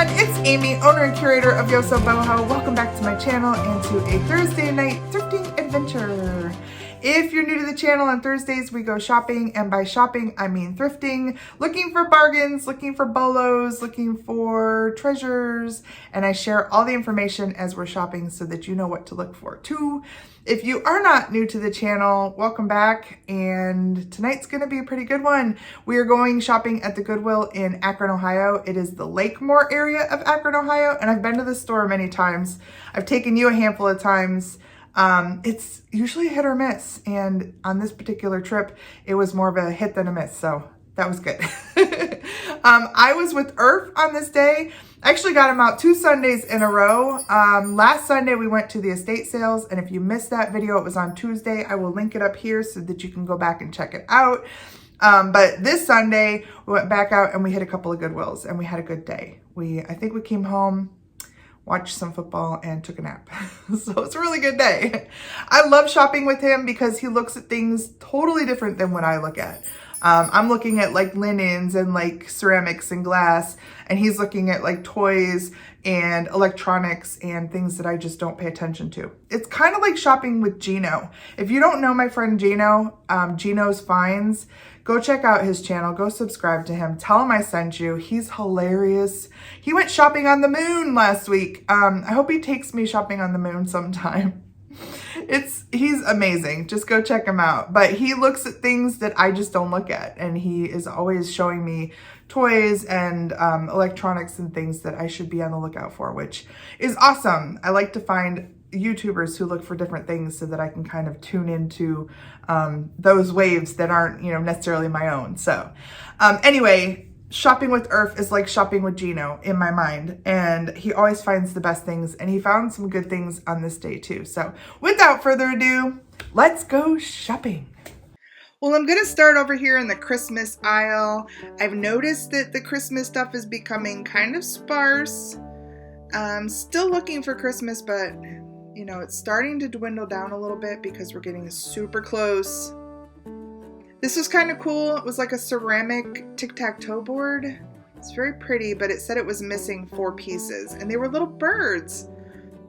everyone, it's Amy, owner and curator of YosoBoho. Welcome back to my channel and to a Thursday night thrifting adventure. If you're new to the channel, on Thursdays we go shopping, and by shopping I mean thrifting, looking for bargains, looking for bolos, looking for treasures, and I share all the information as we're shopping so that you know what to look for too. If you are not new to the channel, welcome back, and tonight's gonna be a pretty good one. We are going shopping at the Goodwill in Akron, Ohio. It is the Lakemore area of Akron, Ohio, and I've been to the store many times. I've taken you a handful of times. It's usually a hit or miss, and on this particular trip, it was more of a hit than a miss, so that was good. I was with Irf on this day. I actually got him out 2 Sundays in a row. Last Sunday we went to the estate sales, and if you missed that video, it was on Tuesday. I will link it up here so that you can go back and check it out. But this Sunday we went back out and we hit a couple of Goodwills, and we had a good day. I think we came home, watched some football, and took a nap. So it's a really good day. I love shopping with him because he looks at things totally different than what I look at. I'm looking at like linens and like ceramics and glass, and he's looking at like toys and electronics and things that I just don't pay attention to. It's kind of like shopping with Geno. If you don't know my friend Geno, GENO'S FINDS, go check out his channel. Go subscribe to him. Tell him I sent you. He's hilarious. He went shopping on the moon last week. I hope he takes me shopping on the moon sometime. He's amazing. Just go check him out. But he looks at things that I just don't look at, and he is always showing me toys and electronics and things that I should be on the lookout for, which is awesome. I like to find YouTubers who look for different things so that I can kind of tune into those waves that aren't, necessarily my own. So anyway, shopping with Irf is like shopping with Geno in my mind, and he always finds the best things, and he found some good things on this day too. So without further ado, let's go shopping. Well, I'm gonna start over here in the Christmas aisle. I've noticed that the Christmas stuff is becoming kind of sparse. I'm still looking for Christmas, but it's starting to dwindle down a little bit because we're getting super close. This was kind of cool. It was like a ceramic tic-tac-toe board. It's very pretty, but it said it was missing 4 pieces, and they were little birds.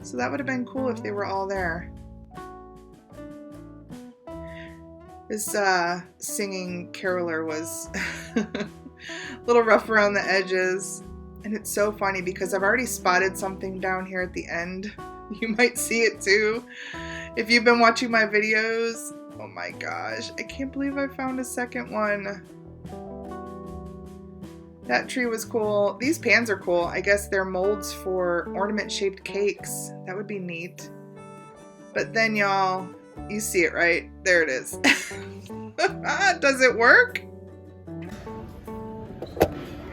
So that would have been cool if they were all there. This singing caroler was a little rough around the edges. And it's so funny because I've already spotted something down here at the end. You might see it too if you've been watching my videos. Oh my gosh, I can't believe I found a second one. That tree was cool. These pans are cool. I guess they're molds for ornament-shaped cakes. That would be neat. But then, y'all, you see it, right? There it is. Does it work?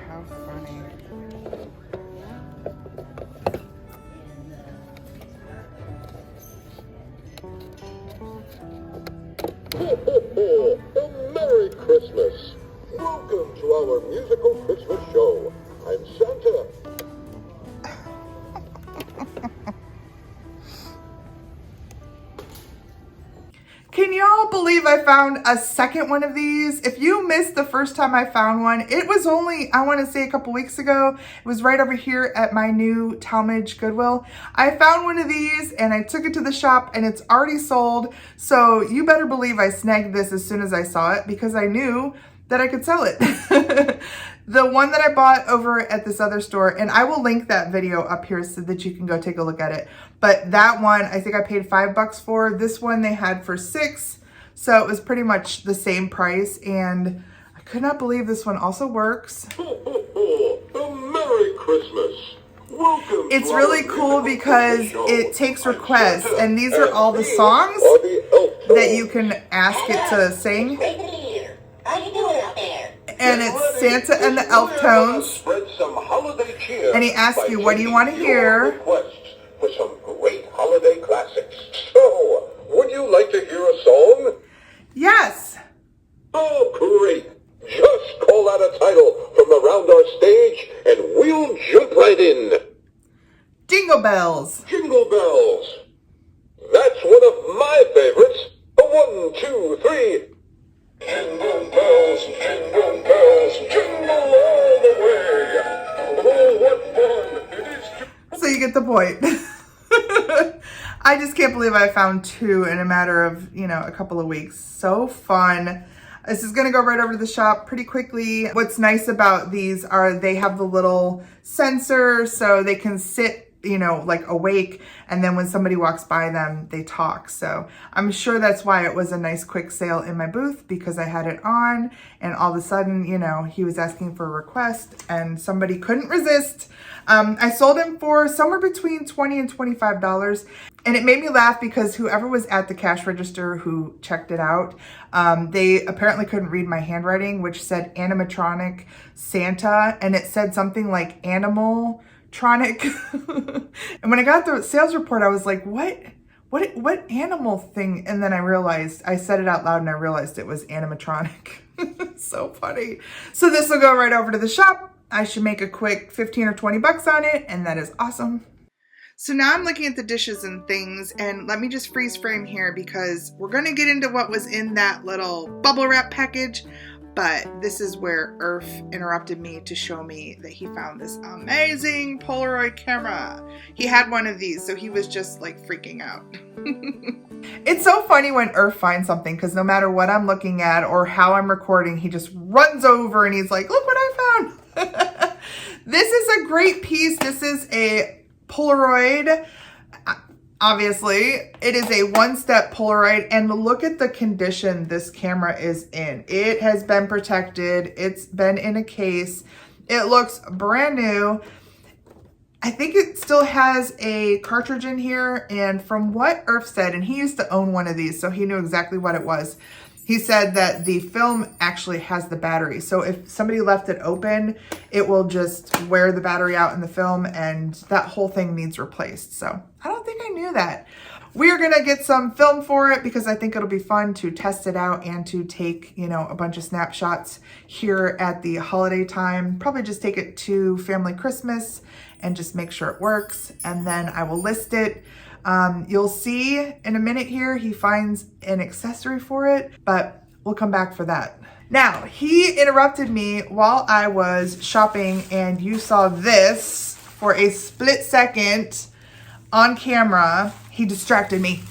How funny. Merry Christmas! Welcome to our musical Christmas show. I'm Santa. Can y'all believe I found a second one of these? If you missed the first time I found one, it was only, I want to say, a couple weeks ago. It was right over here at my new Talmadge Goodwill. I found one of these and I took it to the shop, and it's already sold. So you better believe I snagged this as soon as I saw it because I knew that I could sell it. The one that I bought over at this other store, and I will link that video up here so that you can go take a look at it. But that one, I think I paid $5 for. This one they had for $6, so it was pretty much the same price, and I could not believe this one also works. Merry Christmas! Welcome. It's really cool because it takes requests, and these are all the songs that you can ask it to sing. How you doing out there? And it's Santa and the Elf Tones. And he asks you, what do you want to hear? For some great holiday classics. So, would you like to hear a song? Yes. Oh, great. Just call out a title from around our stage and we'll jump right in. Jingle Bells. Jingle Bells. That's one of my favorites. 1, 2, 3. Jingle bells, jingle bells, jingle all the way. Oh, what fun point. I just can't believe I found 2 in a matter of, a couple of weeks. So fun. This is going to go right over to the shop pretty quickly. What's nice about these are they have the little sensor so they can sit, like awake. And then when somebody walks by them, they talk. So I'm sure that's why it was a nice quick sale in my booth, because I had it on and all of a sudden, he was asking for a request and somebody couldn't resist. I sold him for somewhere between $20 and $25. And it made me laugh because whoever was at the cash register who checked it out, they apparently couldn't read my handwriting, which said animatronic Santa. And it said something like animaltronic. And when I got the sales report, I was like, what animal thing? And then I realized, I said it out loud and I realized it was animatronic. So funny. So this will go right over to the shop. I should make a quick 15 or 20 bucks on it, and that is awesome. So now I'm looking at the dishes and things, and let me just freeze frame here because we're going to get into what was in that little bubble wrap package, but this is where Irf interrupted me to show me that he found this amazing Polaroid camera. He had one of these, so he was just like freaking out. It's so funny when Irf finds something, because no matter what I'm looking at or how I'm recording, he just runs over and he's like, look what I found. This is a great piece. This is a Polaroid. Obviously, it is a one-step Polaroid, and look at the condition this camera is in. It has been protected. It's been in a case. It looks brand new. I think it still has a cartridge in here, and from what Irf said, and he used to own one of these, so he knew exactly what it was. He said that the film actually has the battery. So if somebody left it open, it will just wear the battery out in the film, and that whole thing needs replaced. So I don't think I knew that. We are gonna get some film for it because I think it'll be fun to test it out and to take, a bunch of snapshots here at the holiday time. Probably just take it to family Christmas and just make sure it works. And then I will list it. You'll see in a minute here, he finds an accessory for it, but we'll come back for that. Now, he interrupted me while I was shopping, and you saw this for a split second on camera. He distracted me.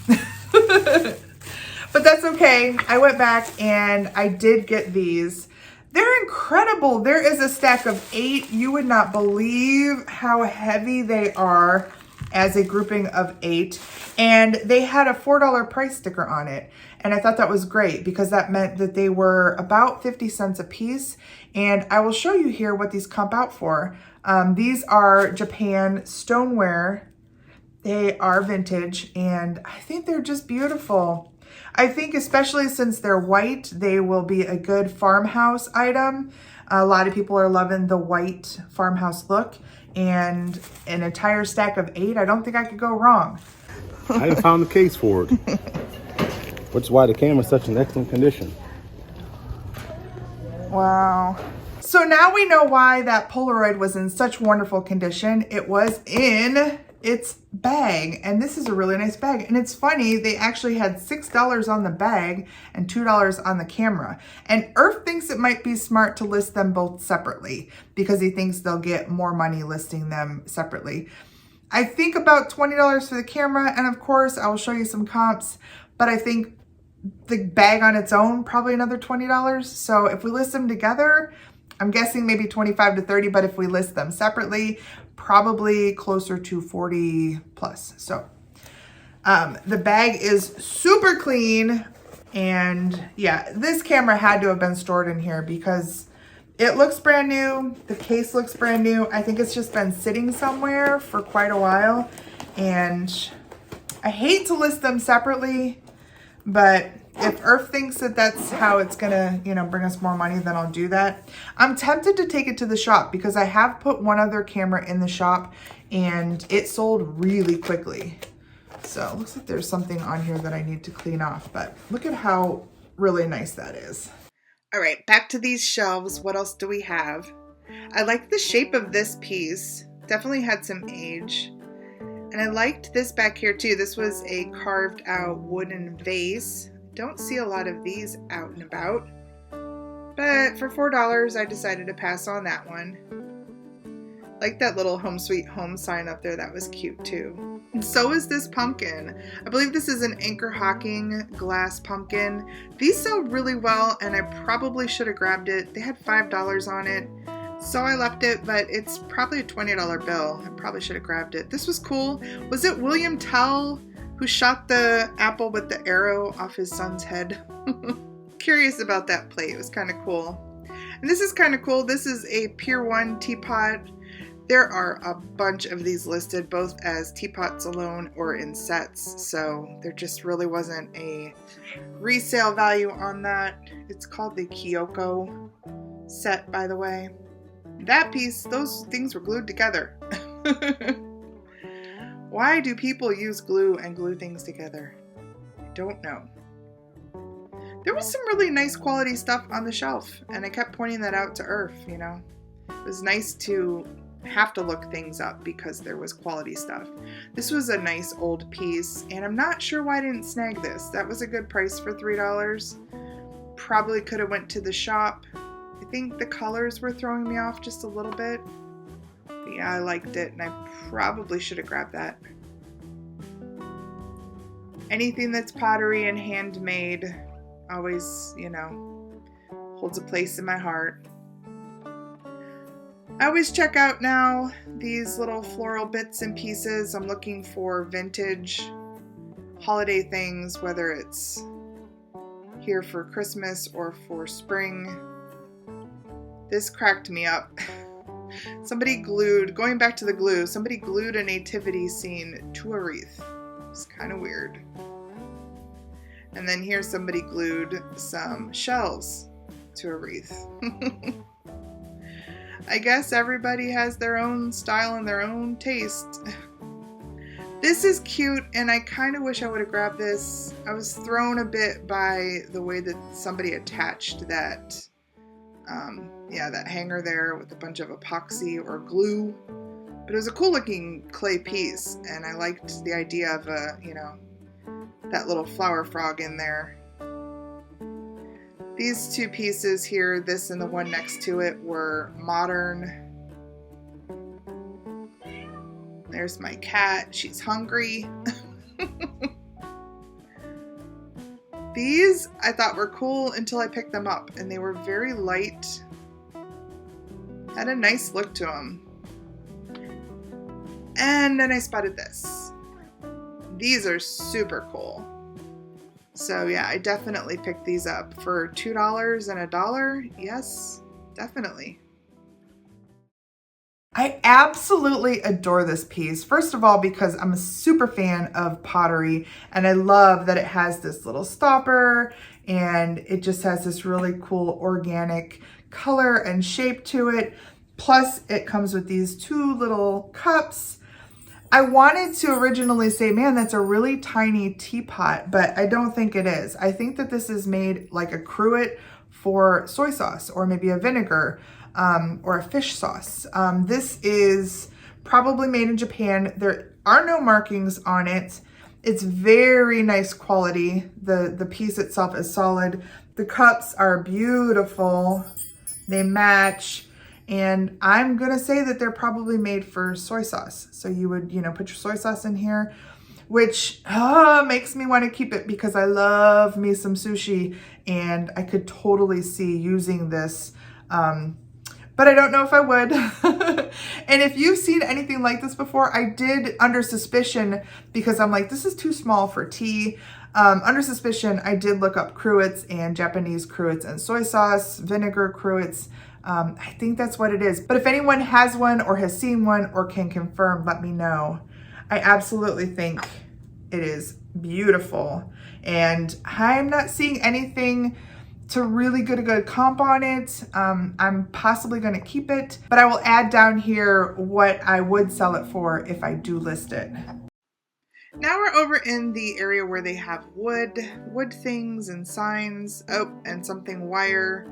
But that's okay. I went back and I did get these. They're incredible. There is a stack of 8. You would not believe how heavy they are as a grouping of 8, and they had a $4 price sticker on it. And I thought that was great because that meant that they were about 50 cents a piece. And I will show you here what these comp out for. These are Japan stoneware. They are vintage, and I think they're just beautiful. I think especially since they're white, they will be a good farmhouse item. A lot of people are loving the white farmhouse look, and an entire stack of 8, I don't think I could go wrong. I haven't found the case for it, which is why the camera's such an excellent condition. Wow. So now we know why that Polaroid was in such wonderful condition. It was in its bag, and this is a really nice bag. And it's funny, they actually had $6 on the bag and $2 on the camera. And Irf thinks it might be smart to list them both separately because he thinks they'll get more money listing them separately. I think about $20 for the camera, and of course I will show you some comps, but I think the bag on its own, probably another $20. So if we list them together, I'm guessing maybe 25 to 30, but if we list them separately, probably closer to 40 plus. So the bag is super clean, and yeah, this camera had to have been stored in here because it looks brand new. The case looks brand new. I think it's just been sitting somewhere for quite a while, and I hate to list them separately, but if Irf thinks that that's how it's gonna, bring us more money, then I'll do that. I'm tempted to take it to the shop because I have put one other camera in the shop and it sold really quickly. So it looks like there's something on here that I need to clean off, but look at how really nice that is. All right, back to these shelves. What else do we have? I like the shape of this piece. Definitely had some age. And I liked this back here too. This was a carved out wooden vase. Don't see a lot of these out and about, but for $4 I decided to pass on that one. like that little home sweet home sign up there. That was cute too. And so is this pumpkin. I believe this is an Anchor Hocking glass pumpkin. These sell really well, and I probably should have grabbed it. They had $5 on it, so I left it, but it's probably a $20 bill. I probably should have grabbed it. This was cool. Was it William Tell who shot the apple with the arrow off his son's head? Curious about that plate. It was kind of cool. And this is kind of cool. This is a Pier One Teapot. There are a bunch of these listed, both as teapots alone or in sets, so there just really wasn't a resale value on that. It's called the Kyoko set, by the way. That piece, those things were glued together. Why do people use glue and glue things together? I don't know. There was some really nice quality stuff on the shelf, and I kept pointing that out to Irf, you know. It was nice to have to look things up because there was quality stuff. This was a nice old piece, and I'm not sure why I didn't snag this. That was a good price for $3. Probably could have went to the shop. I think the colors were throwing me off just a little bit. But yeah, I liked it, and I probably should have grabbed that. Anything that's pottery and handmade always, you know, holds a place in my heart. I always check out now these little floral bits and pieces. I'm looking for vintage holiday things, whether it's here for Christmas or for spring. This cracked me up. Somebody glued, going back to the glue, somebody glued a nativity scene to a wreath. It's kind of weird. And then here somebody glued some shells to a wreath. I guess everybody has their own style and their own taste. This is cute, and I kind of wish I would have grabbed this. I was thrown a bit by the way that somebody attached that, that hanger there with a bunch of epoxy or glue. But it was a cool looking clay piece, and I liked the idea of that little flower frog in there. These two pieces here, this and the one next to it, were modern. There's my cat. She's hungry. These I thought were cool until I picked them up, and they were very light. Had a nice look to them. And then I spotted this. These are super cool. So yeah, I definitely picked these up for $2 and $1. Yes, definitely. I absolutely adore this piece. First of all, because I'm a super fan of pottery, and I love that it has this little stopper, and it just has this really cool organic color and shape to it. Plus, it comes with these two little cups. I wanted to originally say, man, that's a really tiny teapot, but I don't think it is. I think that this is made like a cruet for soy sauce, or maybe a vinegar, or a fish sauce. This is probably made in Japan. There are no markings on it. It's very nice quality. The piece itself is solid. The cups are beautiful. They match. And I'm gonna say that they're probably made for soy sauce. So you would, put your soy sauce in here, which makes me want to keep it because I love me some sushi, and I could totally see using this. But I don't know if I would. And if you've seen anything like this before, I did, under suspicion, because I'm like, this is too small for tea. Under suspicion, I did look up cruets and Japanese cruets and soy sauce, vinegar cruets. I think that's what it is. But if anyone has one or has seen one or can confirm, let me know. I absolutely think it is beautiful. And I'm not seeing anything to really get a good comp on it. I'm possibly going to keep it, but I will add down here what I would sell it for if I do list it. Now we're over in the area where they have wood things and signs. Oh, and something wire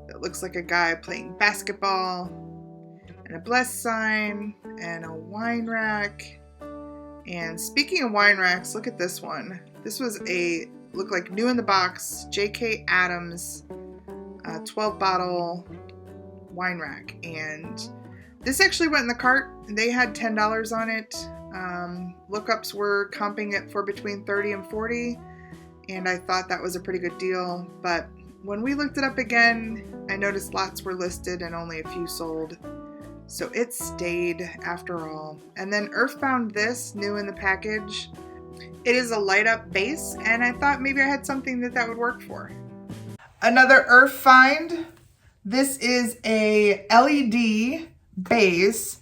that looks like a guy playing basketball, and a bless sign, and a wine rack. And speaking of wine racks, look at this one. This was looked like new in the box, J.K. Adams 12 bottle wine rack. And This actually went in the cart. They had $10 on it. Lookups were comping it for between 30 and 40, and I thought that was a pretty good deal. But when we looked it up again, I noticed lots were listed and only a few sold. So it stayed after all. And then Irf found this new in the package. It is a light up base, and I thought maybe I had something that would work for. Another Irf find. This is a LED base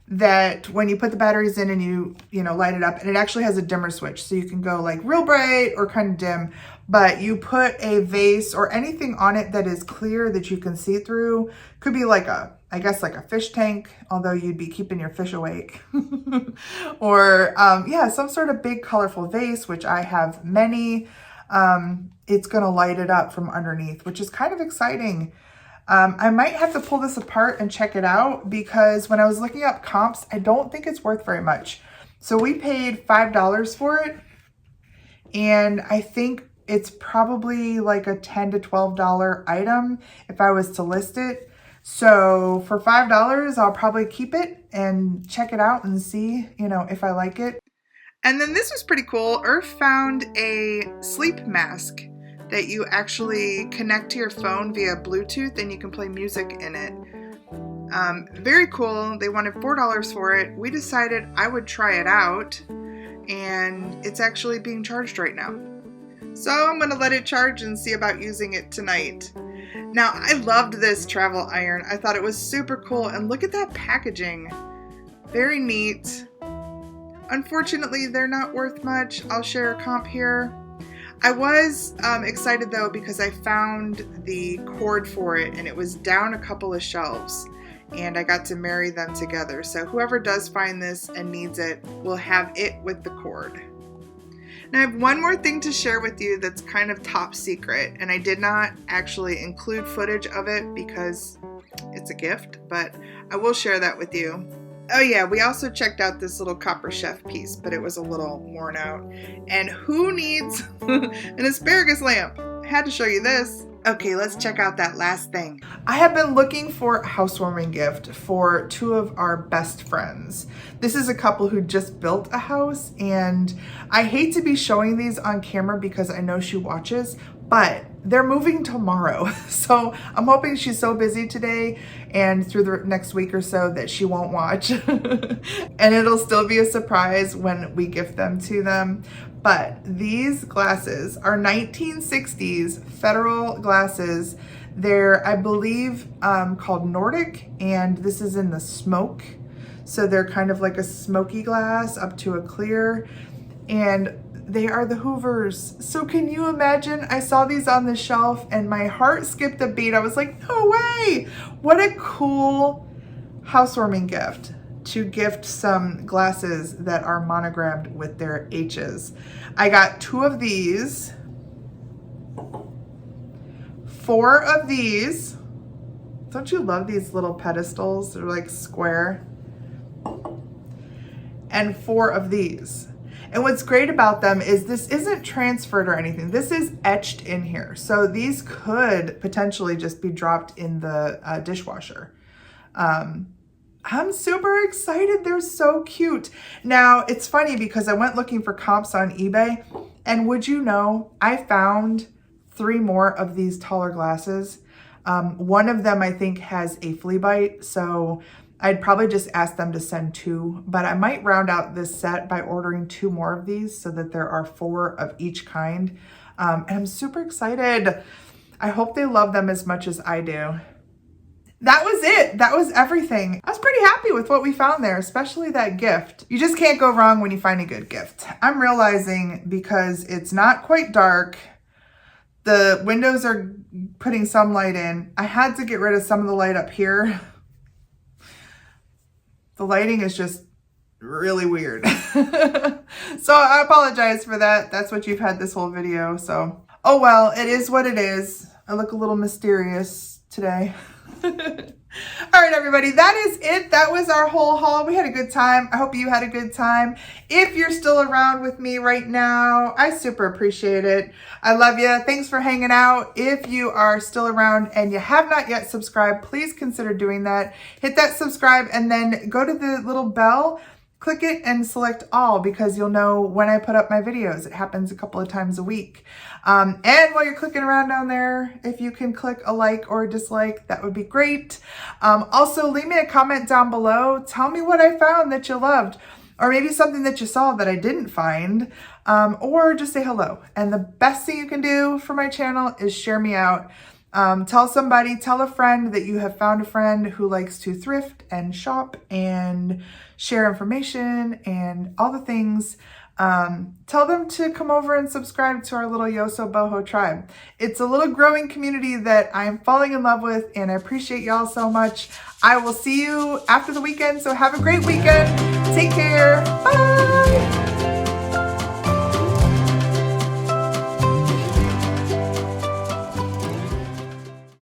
that when you put the batteries in and you know, light it up, and it actually has a dimmer switch, so you can go like real bright or kind of dim, but you put a vase or anything on it that is clear that you can see through. Could be like I guess like a fish tank, although you'd be keeping your fish awake. Or yeah, some sort of big colorful vase, which I have many. It's gonna light it up from underneath, which is kind of exciting. I might have to pull this apart and check it out, because when I was looking up comps, I don't think it's worth very much. So we paid $5 for it, and I think it's probably like a $10 to $12 item if I was to list it. So for $5, I'll probably keep it and check it out and see, you know, if I like it. And then this was pretty cool. Irf found a sleep mask that you actually connect to your phone via Bluetooth, and you can play music in it. Very cool. They wanted $4 for it. We decided I would try it out, and it's actually being charged right now. So I'm gonna let it charge and see about using it tonight. Now, I loved this travel iron. I thought it was super cool, and look at that packaging. Very neat. Unfortunately, they're not worth much. I'll share a comp here. I was excited though, because I found the cord for it, and it was down a couple of shelves, and I got to marry them together. So whoever does find this and needs it will have it with the cord. Now I have one more thing to share with you that's kind of top secret, and I did not actually include footage of it because it's a gift, but I will share that with you. Oh yeah, we also checked out this little copper chef piece, but it was a little worn out. And who needs an asparagus lamp? I had to show you this. Okay, let's check out that last thing. I have been looking for a housewarming gift for two of our best friends. This is a couple who just built a house, and I hate to be showing these on camera because I know she watches, but they're moving tomorrow. So I'm hoping she's so busy today and through the next week or so that she won't watch. And it'll still be a surprise when we gift them to them. But these glasses are 1960s Federal glasses. They're, I believe, called Nordic, and this is in the smoke. So they're kind of like a smoky glass up to a clear, and they are the Hoovers. So can you imagine? I saw these on the shelf and my heart skipped a beat. I was like, no way. What a cool housewarming gift, to gift some glasses that are monogrammed with their H's. I got 2 of these, 4 of these. Don't you love these little pedestals? They're like square. And 4 of these. And what's great about them is this isn't transferred or anything. This is etched in here. So these could potentially just be dropped in the dishwasher. I'm super excited. They're so cute. Now, it's funny because I went looking for comps on eBay, and would you know, I found 3 more of these taller glasses. One of them I think has a flea bite, so I'd probably just ask them to send 2, but I might round out this set by ordering 2 more of these so that there are 4 of each kind. And I'm super excited. I hope they love them as much as I do. That was it. That was everything. I was pretty happy with what we found there, especially that gift. You just can't go wrong when you find a good gift. I'm realizing, because it's not quite dark, the windows are putting some light in. I had to get rid of some of the light up here. The lighting is just really weird. So I apologize for that. That's what you've had this whole video. So, oh well, it is what it is. I look a little mysterious today. All right, everybody, that is it. That was our whole haul. We had a good time. I hope you had a good time. If you're still around with me right now, I super appreciate it. I love you. Thanks for hanging out. If you are still around and you have not yet subscribed, please consider doing that. Hit that subscribe and then go to the little bell. Click it and select all because you'll know when I put up my videos. It happens a couple of times a week. And while you're clicking around down there, if you can click a like or a dislike, that would be great. Also, leave me a comment down below. Tell me what I found that you loved, or maybe something that you saw that I didn't find, or just say hello. And the best thing you can do for my channel is share me out. Tell somebody, tell a friend that you have found a friend who likes to thrift and shop and share information and all the things. Tell them to come over and subscribe to our little YosoBoho tribe. It's a little growing community that I'm falling in love with, and I appreciate y'all so much. I will see you after the weekend, so have a great weekend. Take care. Bye.